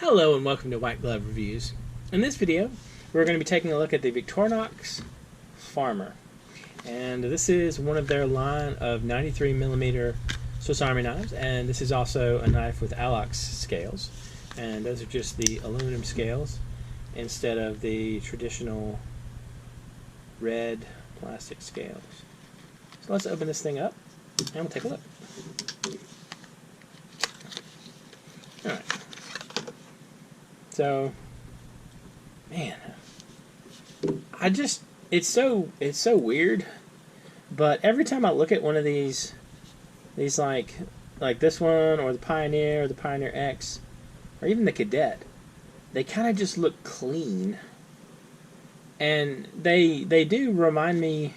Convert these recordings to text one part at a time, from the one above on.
Hello and welcome to White Glove Reviews. In this video, we're going to be taking a look at the Victorinox Farmer. And this is one of their line of 93mm Swiss Army knives, and this is also a knife with Alox scales. And those are just the aluminum scales instead of the traditional red plastic scales. So let's open this thing up and we'll take a look. Alright. So, man, it's so weird, but every time I look at one of these like this one, or the Pioneer, or the Pioneer X, or even the Cadet, they kind of just look clean, and they do remind me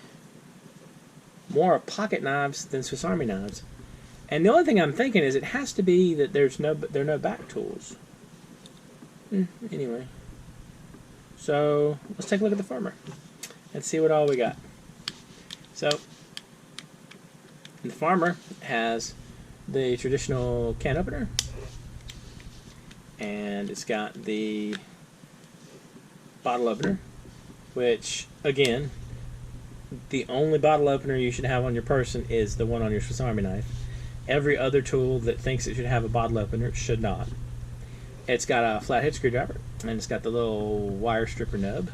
more of pocket knives than Swiss Army knives. And the only thing I'm thinking is it has to be that there are no back tools. Anyway, so let's take a look at the Farmer and see what all we got. So the Farmer has the traditional can opener, and it's got the bottle opener, which, again, the only bottle opener you should have on your person is the one on your Swiss Army knife. Every other tool that thinks it should have a bottle opener should not. It's got a flathead screwdriver, and it's got the little wire stripper nub.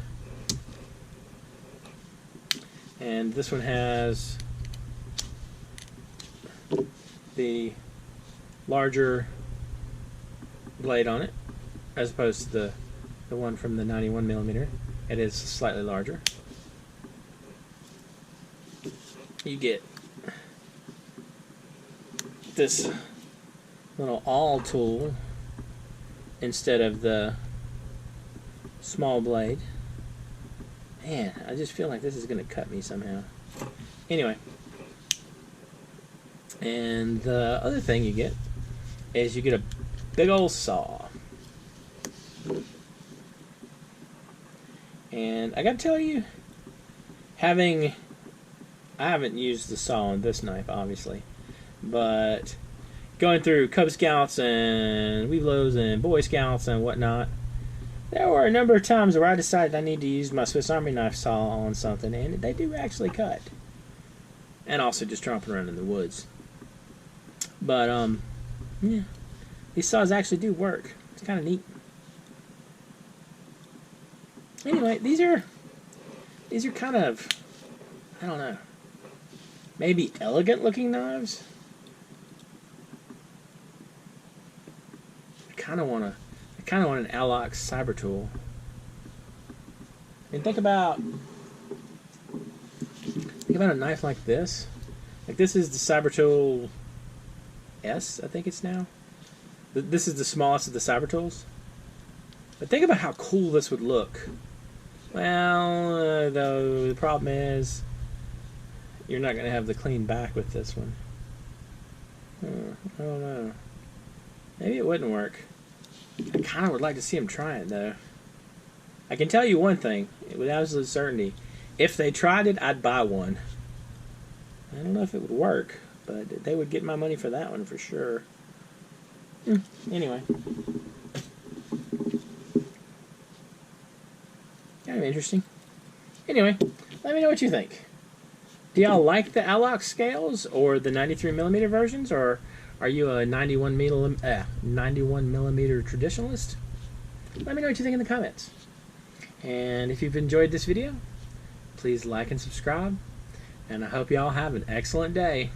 And this one has the larger blade on it, as opposed to the one from the 91mm. It is slightly larger. You get this little awl tool instead of the small blade. Man, I just feel like this is going to cut me somehow. Anyway, and the other thing you get is you get a big old saw. And I got to tell you, I haven't used the saw on this knife, obviously, but going through Cub Scouts and Webelos and Boy Scouts and whatnot, there were a number of times where I decided I need to use my Swiss Army knife saw on something, and they do actually cut. And also just tromping around in the woods. But, yeah, these saws actually do work. It's kind of neat. Anyway, these are kind of, I don't know, maybe elegant looking knives. I kind of want an Alox cyber tool. I mean, think about a knife like this. Like, this is the cyber tool S, I think it's now. This is the smallest of the cyber tools. But think about how cool this would look. Well, though the problem is you're not going to have the clean back with this one. I don't know. Maybe it wouldn't work. I kind of would like to see them try it, though. I can tell you one thing with absolute certainty. If they tried it, I'd buy one. I don't know if it would work, but they would get my money for that one for sure. Anyway. Kind of interesting. Anyway, let me know what you think. Do y'all like the Alox scales or the 93mm versions, or are you a 91mm traditionalist? Let me know what you think in the comments. And if you've enjoyed this video, please like and subscribe. And I hope y'all have an excellent day.